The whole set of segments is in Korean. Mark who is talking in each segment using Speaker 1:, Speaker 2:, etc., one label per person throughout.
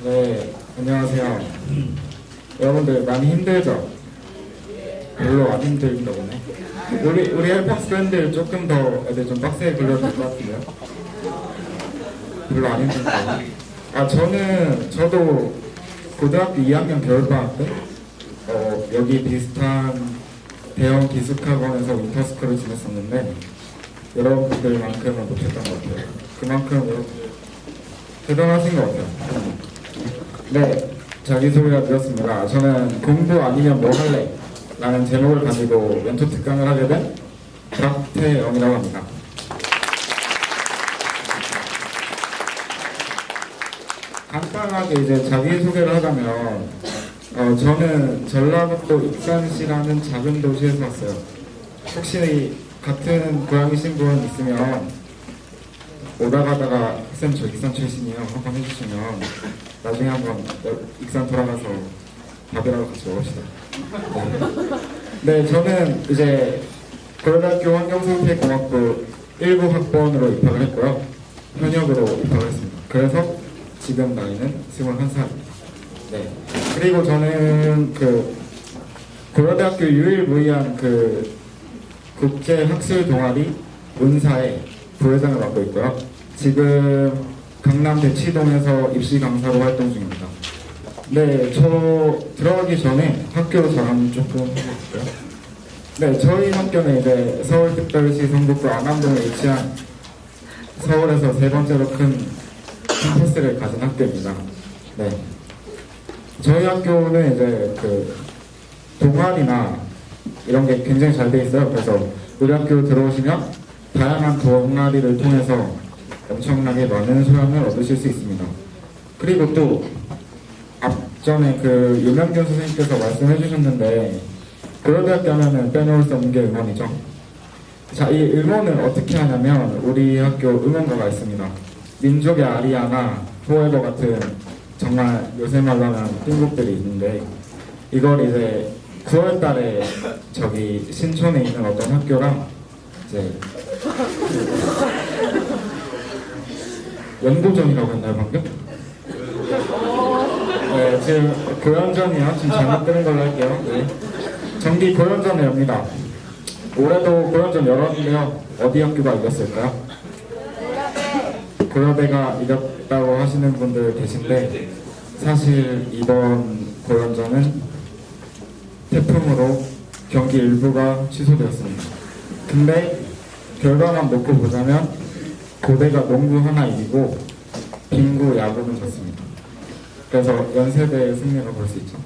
Speaker 1: 네, 안녕하세요. 여러분들 많이 힘들죠? 별로 안 힘들다 보네. 우리 헬펑스 밴드 조금 더 애들 좀 빡세게 불러도 될 것 같은데요? 별로 안 힘들다. 저도 고등학교 2학년 겨울방학 때 여기 비슷한 대형 기숙학원에서 윈터스쿨을 지냈었는데 여러분들만큼은 못했던 것 같아요. 그만큼 여러분들 대단하신 것 같아요. 네, 자기소개가 되었습니다. 저는 공부 아니면 뭐 할래? 라는 제목을 가지고 멘토 특강을 하게 된 박태영이라고 합니다. 간단하게 이제 자기소개를 하자면 저는 전라북도 익산시라는 작은 도시에서 왔어요. 혹시 같은 고향이신 분 있으면 오다 가다가 쌤 저 익산 출신이에요 한번 해주시면 나중에 한번 익산 돌아가서 밥이라도 같이 먹읍시다. 네, 저는 이제 고려대학교 환경생태공학부 1부 학번으로 입학을 했고요. 현역으로 입학을 했습니다. 그래서 지금 나이는 21살입니다. 네. 그리고 저는 고려대학교 유일무이한 국제학술 동아리 문사의 부회장을 맡고 있고요. 지금 강남 대치동에서 입시 강사로 활동 중입니다. 네, 저 들어가기 전에 학교 자랑 조금 해볼게요. 네, 저희 학교는 이제 서울특별시 성북구 안암동에 위치한 서울에서 세 번째로 큰 캠퍼스를 가진 학교입니다. 네, 저희 학교는 이제 동아리나 이런 게 굉장히 잘 돼 있어요. 그래서 우리 학교 들어오시면 다양한 동아리를 통해서 엄청나게 많은 소양을 얻으실 수 있습니다. 그리고 또 앞전에 유명균 선생님께서 말씀해 주셨는데 고려대학교 하면은 빼놓을 수 없는 게 음원이죠. 자, 이 음원을 어떻게 하냐면 우리 학교 음원가가 있습니다. 민족의 아리아나 포에버 같은 정말 요새 말로 하면 띵곡들이 있는데 이걸 이제 9월 달에 저기 신촌에 있는 어떤 학교랑 이제 연고전이라고 했나요 방금? 네, 지금 고연전이요. 지금 잘못 들은 걸로 할게요. 네. 정기 고연전을 엽니다. 올해도 고연전 열었는데요. 어디 학교가 이겼을까요? 고려대가 이겼다고 하시는 분들 계신데 사실 이번 고연전은 태풍으로 경기 일부가 취소되었습니다. 근데 결과만 놓고 보자면 고대가 농구 하나 이기고 빙구 야구는 졌습니다. 그래서 연세대의 승리로 볼 수 있죠.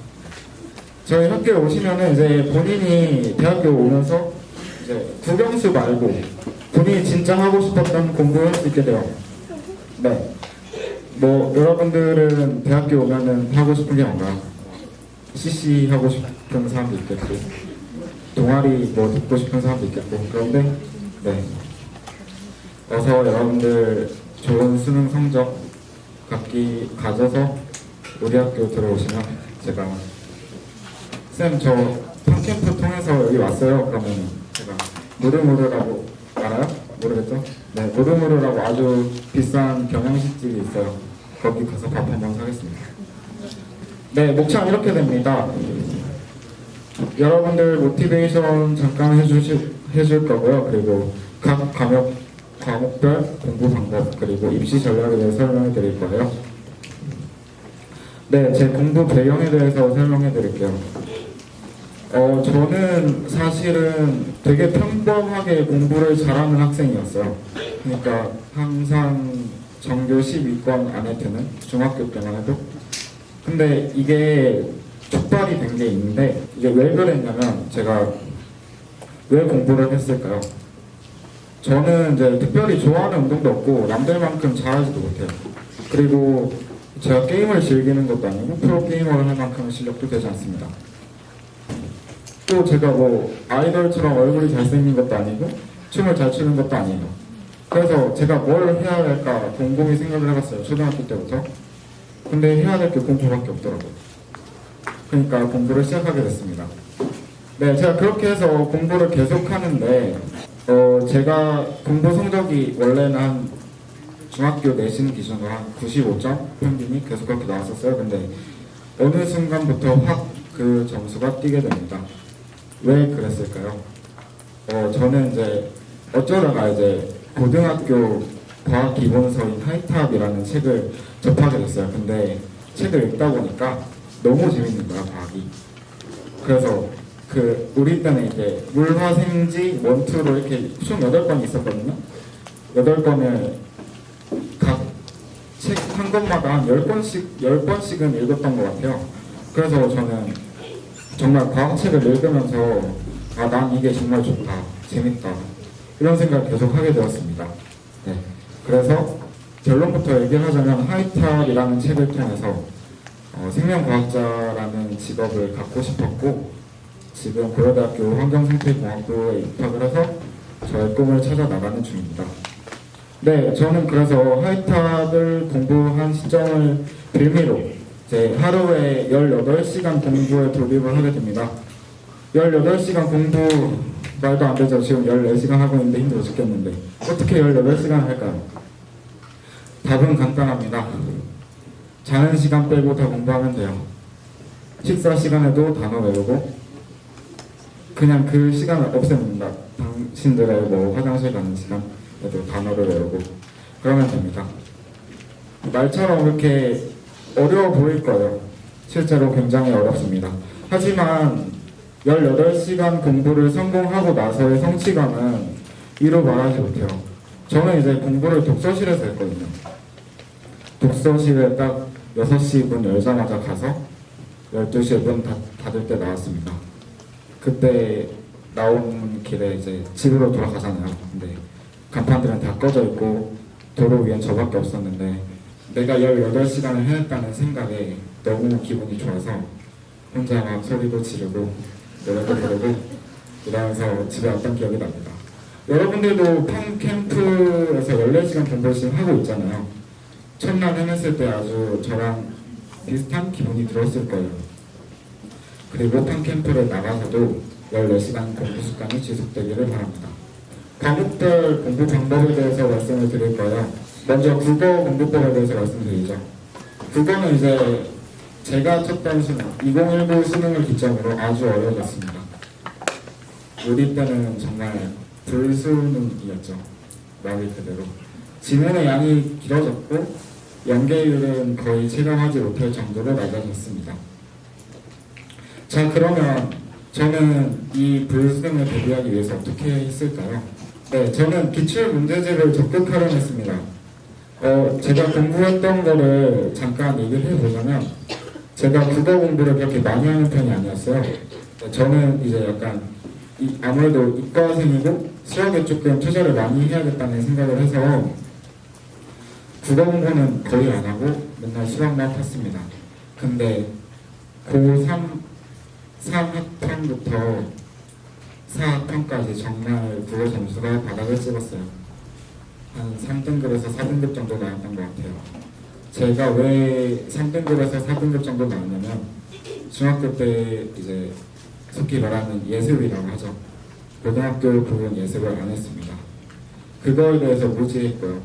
Speaker 1: 저희 학교에 오시면은 이제 본인이 대학교 오면서 이제 국영수 말고 본인이 진짜 하고 싶었던 공부를 할 수 있게 돼요. 네. 뭐 여러분들은 대학교 오면은 하고 싶은 게 뭔가요? CC 하고 싶은 사람도 있겠고 동아리 뭐 듣고 싶은 사람도 있겠고 그런데 네. 어서 여러분들 좋은 수능 성적 가져서 우리 학교 들어오시면 제가 쌤 저 팜캠프 통해서 여기 왔어요. 그러면 제가 무르무르라고 알아요? 모르겠죠? 네, 무르무르라고 아주 비싼 경양식집이 있어요. 거기 가서 밥 한번 사겠습니다. 네, 목차는 이렇게 됩니다. 여러분들 모티베이션 잠깐 해줄 거고요. 그리고 각 과목별 공부 방법 그리고 입시 전략에 대해 설명해 드릴 거예요. 네, 제 공부 배경에 대해서 설명해 드릴게요. 저는 사실은 되게 평범하게 공부를 잘하는 학생이었어요. 그러니까 항상 전교 10위권 안에 드는 중학교 때만 해도. 근데 이게 촉발이 된 게 있는데 이게 왜 그랬냐면 제가 왜 공부를 했을까요? 저는 이제 특별히 좋아하는 운동도 없고 남들만큼 잘하지도 못해요. 그리고 제가 게임을 즐기는 것도 아니고 프로게이머를 할 만큼의 실력도 되지 않습니다. 또 제가 뭐 아이돌처럼 얼굴이 잘생긴 것도 아니고 춤을 잘 추는 것도 아니에요. 그래서 제가 뭘 해야 할까 곰곰이 생각을 해봤어요. 초등학교 때부터. 근데 해야 될 게 공부밖에 없더라고요. 그러니까 공부를 시작하게 됐습니다. 네, 제가 그렇게 해서 공부를 계속 하는데 제가 공부 성적이 원래는 한 중학교 내신 기준으로 한 95점 평균이 계속 그렇게 나왔었어요. 근데 어느 순간부터 확 그 점수가 뛰게 됩니다. 왜 그랬을까요? 저는 이제 어쩌다가 이제 고등학교 과학 기본서인 하이탑이라는 책을 접하게 됐어요. 근데 책을 읽다 보니까 너무 재밌는 거야, 과학이. 그래서 우리 때는 이제 물화생지 원투로 이렇게 총 8권이 있었거든요. 8권을 각 책 한 권마다 한 10번씩은 읽었던 것 같아요. 그래서 저는 정말 과학책을 읽으면서 난 이게 정말 좋다, 재밌다 이런 생각을 계속 하게 되었습니다. 네. 그래서 결론부터 얘기를 하자면 하이탑이라는 책을 통해서 생명과학자라는 직업을 갖고 싶었고 지금 고려대학교 환경생태공학부에 입학을 해서 저의 꿈을 찾아 나가는 중입니다. 네, 저는 그래서 하이탑을 공부한 시점을 빌미로 제 하루에 18시간 공부에 돌입을 하게 됩니다. 18시간 공부 말도 안 되죠. 지금 14시간 하고 있는데 힘들어 죽겠는데 어떻게 18시간 할까요? 답은 간단합니다. 자는 시간 빼고 다 공부하면 돼요. 식사 시간에도 단어 외우고 그냥 그 시간을 없앱니다. 당신들의 뭐 화장실 가는 시간에도 단어를 외우고 그러면 됩니다. 말처럼 그렇게 어려워 보일 거예요. 실제로 굉장히 어렵습니다. 하지만 18시간 공부를 성공하고 나서의 성취감은 이루 말하지 못해요. 저는 이제 공부를 독서실에서 했거든요. 독서실에 딱 6시 문 열자마자 가서 12시에 문 닫을 때 나왔습니다. 그때 나온 길에 이제 집으로 돌아가잖아요. 근데 간판들은 다 꺼져 있고 도로 위엔 저밖에 없었는데 내가 18시간을 해냈다는 생각에 너무 기분이 좋아서 혼자 막 소리도 지르고 노래도 부르고 이러면서 집에 왔던 기억이 납니다. 여러분들도 팜캠프에서 14시간 공부를 지금 하고 있잖아요. 첫날 해냈을 때 아주 저랑 비슷한 기분이 들었을 거예요. 그리고 팜캠프를 나가서도 14시간 공부 습관이 지속되기를 바랍니다. 과목별 공부 방법에 대해서 말씀을 드릴 거예요. 먼저 국어 공부법에 대해서 말씀드리죠. 국어는 이제 제가 쳤던 수능, 2019 수능을 기점으로 아주 어려웠습니다. 우리 때는 정말 불수능이었죠. 말 그대로. 지문의 양이 길어졌고 연계율은 거의 체감하지 못할 정도로 낮아졌습니다. 자, 그러면 저는 이 불수능을 대비하기 위해서 어떻게 했을까요? 네, 저는 기출문제집을 적극 활용했습니다. 제가 공부했던 거를 잠깐 얘기를 해보자면 제가 국어 공부를 그렇게 많이 하는 편이 아니었어요. 저는 이제 약간 아무래도 이과생이고 수학에 조금 투자를 많이 해야겠다는 생각을 해서 국어 공부는 거의 안 하고 맨날 수학만 했습니다. 근데 고3 3학년부터 4학년까지 정말 국어 점수가 바닥을 찍었어요. 한 3등급에서 4등급 정도 나왔던 것 같아요. 제가 왜 3등급에서 4등급 정도 나왔냐면 중학교 때 이제 속히 말하는 예습이라고 하죠. 고등학교 부분 예습을 안 했습니다. 그거에 대해서 무지했고요.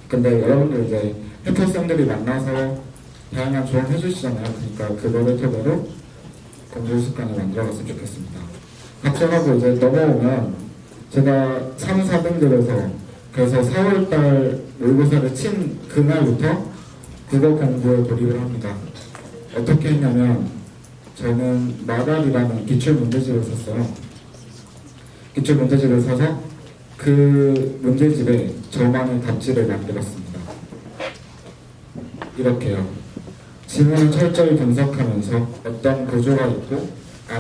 Speaker 1: 근데 여러분들 이제 해커쌤들이 만나서 다양한 조언 해주시잖아요. 그러니까 그거를 토대로 공부 습관을 만들어갔으면 좋겠습니다. 합격하고 이제 넘어오면 제가 3, 4등급에서 그래서 4월달 모의고사를 친 그날부터 국어 공부에 돌입을 합니다. 어떻게 했냐면 저는 마갈이라는 기출문제집을 썼어요. 기출문제집을 사서 그 문제집에 저만의 답지를 만들었습니다. 이렇게요. 지문을 철저히 분석하면서 어떤 구조가 있고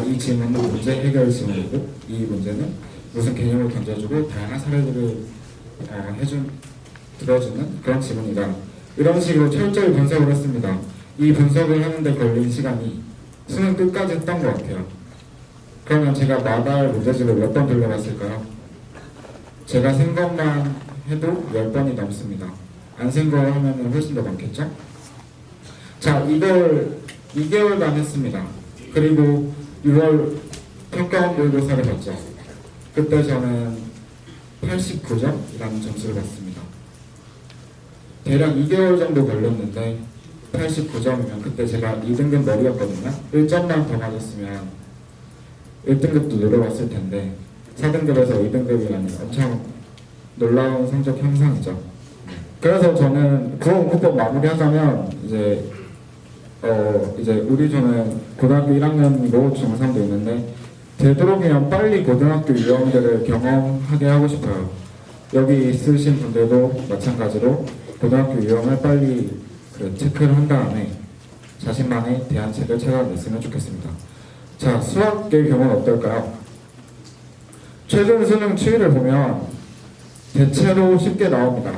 Speaker 1: 이 지문은 문제 해결 지문이고 이 문제는 무슨 개념을 던져주고 다양한 사례들을 들어주는 그런 지문이다. 이런 식으로 철저히 분석을 했습니다. 이 분석을 하는데 걸린 시간이 수능 끝까지 했던 것 같아요. 그러면 제가 마갈 문제집을 몇 번 돌려봤을까요? 제가 센 것만 해도 10번이 넘습니다. 안 센 거 하면 훨씬 더 많겠죠? 자, 이걸 2개월간 했습니다. 그리고 6월 평가원 모의고사를 봤죠. 그때 저는 89점이라는 점수를 받습니다. 대략 2개월 정도 걸렸는데 89점이면 그때 제가 2등급 머리였거든요. 1점만 더 맞았으면 1등급도 노려봤을 텐데 4등급에서 2등급이라니 엄청 놀라운 성적 향상이죠. 그래서 저는 국어공부법 마무리하자면 이제 저는 고등학교 1학년이고 중3도 있는데 되도록이면 빨리 고등학교 유형들을 경험하게 하고 싶어요. 여기 있으신 분들도 마찬가지로 고등학교 유형을 빨리 체크를 한 다음에 자신만의 대안책을 찾아냈으면 좋겠습니다. 자, 수학의 경우는 어떨까요? 최근 수능 추이를 보면 대체로 쉽게 나옵니다.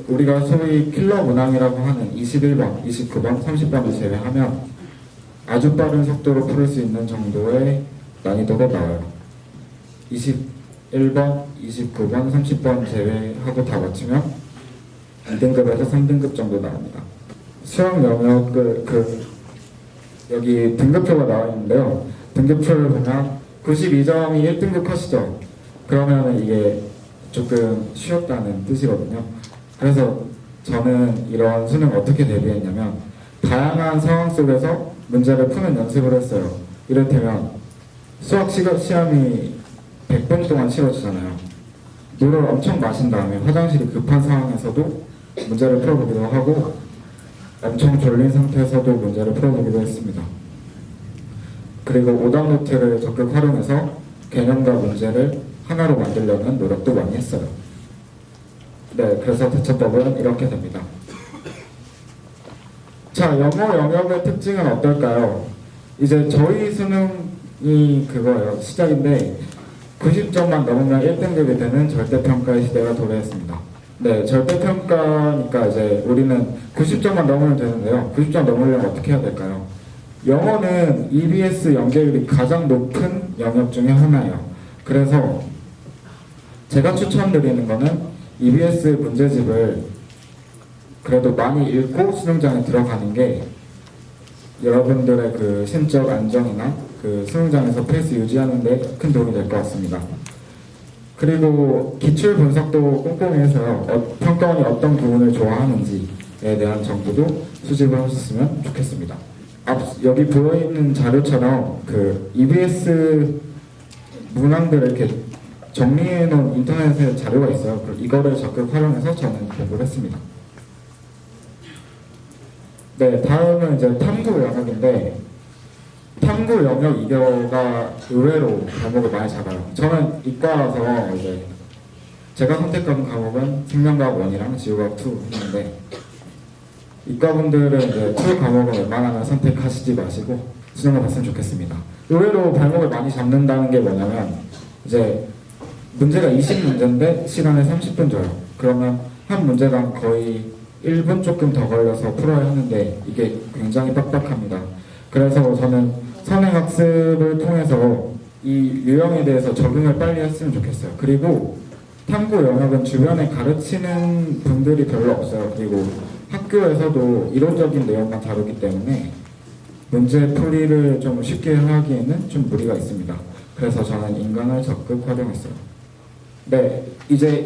Speaker 1: 우리가 소위 킬러 문항이라고 하는 21번, 29번, 30번을 제외하면 아주 빠른 속도로 풀 수 있는 정도의 난이도가 나와요. 21번, 29번, 30번 제외하고 다 맞추면 2등급에서 3등급 정도 나옵니다. 수학 영역 여기 등급표가 나와 있는데요. 등급표를 보면 92점이 1등급 컷이죠. 그러면 이게 조금 쉬웠다는 뜻이거든요. 그래서 저는 이런 수능 어떻게 대비했냐면 다양한 상황 속에서 문제를 푸는 연습을 했어요. 이를테면 수학 시험이 100분 동안 치러지잖아요. 물을 엄청 마신 다음에 화장실이 급한 상황에서도 문제를 풀어보기도 하고 엄청 졸린 상태에서도 문제를 풀어보기도 했습니다. 그리고 오답노트를 적극 활용해서 개념과 문제를 하나로 만들려는 노력도 많이 했어요. 네, 그래서 대처법은 이렇게 됩니다. 자, 영어 영역의 특징은 어떨까요? 이제 저희 수능이 그거예요. 시작인데 90점만 넘으면 1등급이 되는 절대평가의 시대가 도래했습니다. 네, 절대평가니까 이제 우리는 90점만 넘으면 되는데요. 90점 넘으려면 어떻게 해야 될까요? 영어는 EBS 연계율이 가장 높은 영역 중에 하나예요. 그래서 제가 추천드리는 거는 EBS 문제집을 그래도 많이 읽고 수능장에 들어가는 게 여러분들의 그 심적 안정이나 그 수능장에서 페이스 유지하는 데 큰 도움이 될 것 같습니다. 그리고 기출 분석도 꼼꼼히 해서요. 평가원이 어떤 부분을 좋아하는지에 대한 정보도 수집을 하셨으면 좋겠습니다. 여기 보여있는 자료처럼 그 EBS 문항들을 이렇게 정리해놓은 인터넷에 자료가 있어요. 이거를 적극 활용해서 저는 공부를 했습니다. 네, 다음은 이제 탐구 영역인데 탐구 영역 2개가 의외로 과목을 많이 잡아요. 저는 이과라서 이제 제가 선택한 과목은 생명과학 1이랑 지구과학 2인데 이과분들은 이제 2 과목을 웬만하면 선택하시지 마시고 수능을 봤으면 좋겠습니다. 의외로 발목을 많이 잡는다는 게 뭐냐면 이제 문제가 20문제인데 시간을 30분 줘요. 그러면 한 문제당 거의 1분 조금 더 걸려서 풀어야 하는데 이게 굉장히 빡빡합니다. 그래서 저는 선행학습을 통해서 이 유형에 대해서 적응을 빨리 했으면 좋겠어요. 그리고 탐구 영역은 주변에 가르치는 분들이 별로 없어요. 그리고 학교에서도 이론적인 내용만 다루기 때문에 문제 풀이를 좀 쉽게 하기에는 좀 무리가 있습니다. 그래서 저는 인강을 적극 활용했어요. 네, 이제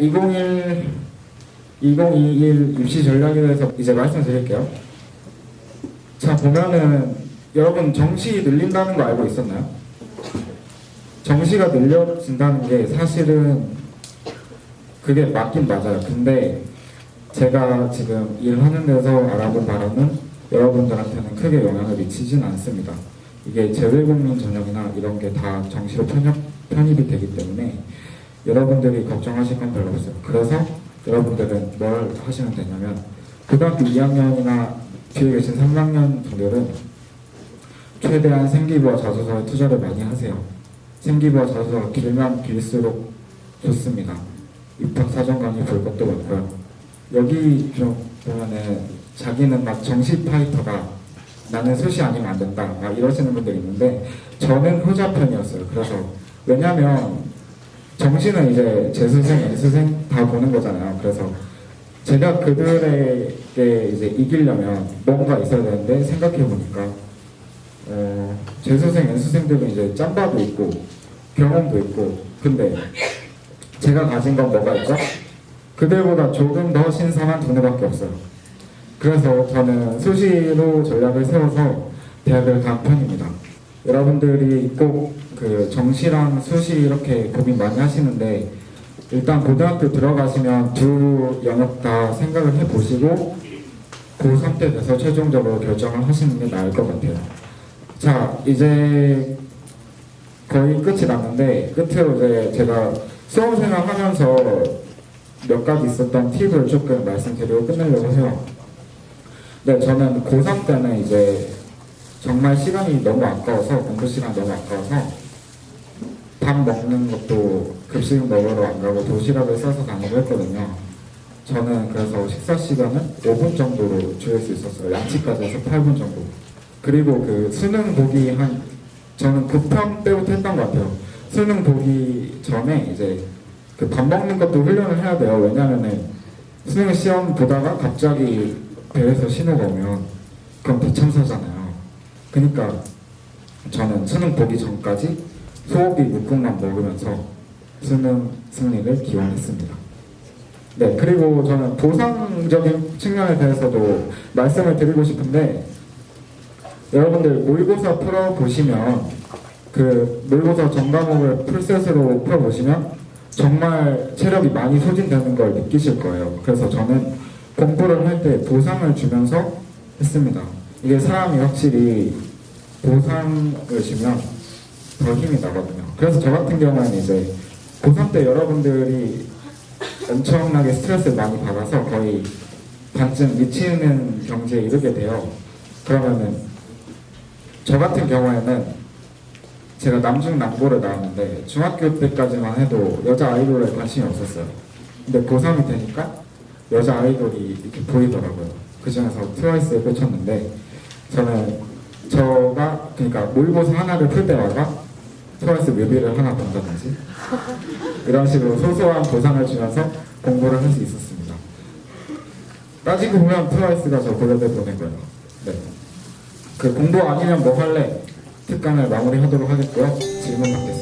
Speaker 1: 2021 입시 전략에 대해서 이제 말씀드릴게요. 자, 보면은 여러분 정시 늘린다는 거 알고 있었나요? 정시가 늘려진다는 게 사실은 그게 맞긴 맞아요. 근데 제가 지금 일하는 데서 알아본 바로는 여러분들한테는 크게 영향을 미치진 않습니다. 이게 재외국민 전형이나 이런 게 다 정시로 편입이 되기 때문에 여러분들이 걱정하실 건 별로 없어요. 그래서 여러분들은 뭘 하시면 되냐면 고등학교 2학년이나 뒤에 계신 3학년 분들은 최대한 생기부와 자소서에 투자를 많이 하세요. 생기부와 자소서가 길면 길수록 좋습니다. 입학 사정관이 볼 것도 많고요. 여기 좀 보면은 자기는 막 정시 파이터다, 나는 수시 아니면 안 된다, 막 이러시는 분들이 있는데 저는 후자편이었어요. 그래서 왜냐면 정시는 이제 재수생, 연수생 다 보는 거잖아요. 그래서 제가 그들에게 이제 이기려면 뭔가 있어야 되는데 생각해보니까 재수생, 연수생들은 이제 짬바도 있고 경험도 있고 근데 제가 가진 건 뭐가 있죠? 그들보다 조금 더 신선한 두뇌밖에 없어요. 그래서 저는 수시로 전략을 세워서 대학을 간 편입니다. 여러분들이 꼭 그 정시랑 수시 이렇게 고민 많이 하시는데 일단 고등학교 들어가시면 두 영역 다 생각을 해보시고 고3 때 돼서 최종적으로 결정을 하시는 게 나을 것 같아요. 자, 이제 거의 끝이 났는데 끝으로 이제 제가 수험생활 하면서 몇 가지 있었던 팁을 조금 말씀드리고 끝내려고 해요. 네, 저는 고3 때는 이제 정말 시간이 너무 아까워서, 공부 시간이 너무 아까워서 밥 먹는 것도 급식 먹으러 안 가고 도시락을 싸서 다니고 했거든요. 저는 그래서 식사 시간은 5분 정도로 줄일 수 있었어요. 양치까지 해서 8분 정도. 그리고 그 수능 보기 저는 9편 때부터 했던 것 같아요. 수능 보기 전에 이제 그 밥 먹는 것도 훈련을 해야 돼요. 왜냐면은 수능 시험 보다가 갑자기 배에서 신호가 오면 그럼 대참사잖아요. 그러니까 저는 수능 보기 전까지 소고기 묵국만 먹으면서 수능 승리를 기원했습니다. 네, 그리고 저는 보상적인 측면에 대해서도 말씀을 드리고 싶은데 여러분들 모의고사 풀어보시면 그 모의고사 전과목을 풀셋으로 풀어보시면 정말 체력이 많이 소진되는 걸 느끼실 거예요. 그래서 저는 공부를 할 때 보상을 주면서 했습니다. 이게 사람이 확실히 보상을 주면 더 힘이 나거든요. 그래서 저 같은 경우는 이제 고3 때 여러분들이 엄청나게 스트레스를 많이 받아서 거의 반쯤 미치는 경지에 이르게 돼요. 그러면은 저 같은 경우에는 제가 남중남고를 나왔는데 중학교 때까지만 해도 여자 아이돌에 관심이 없었어요. 근데 고3이 되니까 여자 아이돌이 이렇게 보이더라고요. 그 중에서 트와이스에 꽂혔는데 저가 그러니까 모의고사 하나를 풀 때마다 트와이스 뮤비를 하나 본다든지 이런 식으로 소소한 보상을 주면서 공부를 할 수 있었습니다. 따지고 보면 트와이스가 저 고려대 보낸 거예요. 네. 그 공부 아니면 뭐 할래? 특강을 마무리하도록 하겠고요. 질문 받겠습니다.